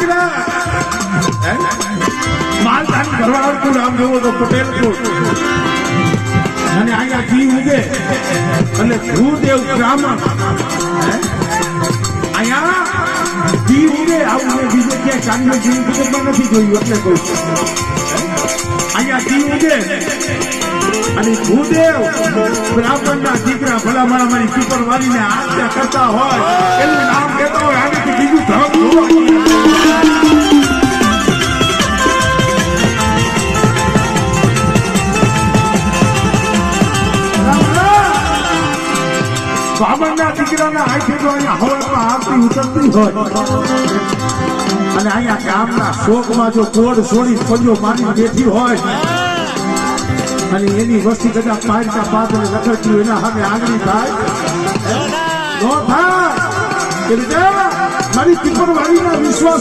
દીકરા માલધાન ઘરવાળાનું નામ જોવો તો પટેલપુર અને અહીંયા ઘી ઉગે અને ભૂદેવ બ્રાહ્મણ અહીંયા ઘી ઉગે આવું મેં બીજે ક્યાંય ચાંદનો ઘી ઉગેમાં નથી જોયું એટલે કહું છું અહીંયા ઘી ઉગે અને ભૂદેવ બ્રાહ્મણના દીકરા ભલા મારી સુપર વાળીને આજ્ઞા કરતા હોય એનું નામ કહેતા હોય આનાથી બીજું ધર્મ બાબરના દીકરાના આંખે તો અહીંયા હવામાં આરતી ઉતરતી હોય અને અહીંયા ગામના શોકમાં જો કોડ છોડી પંજો મારી બેઠી હોય અને એની વસ્તી કદાચ પારકા પાત્ર રખડતી એના સામે આગળ થાય નો થાય મારી ટીપર વાળીના વિશ્વાસ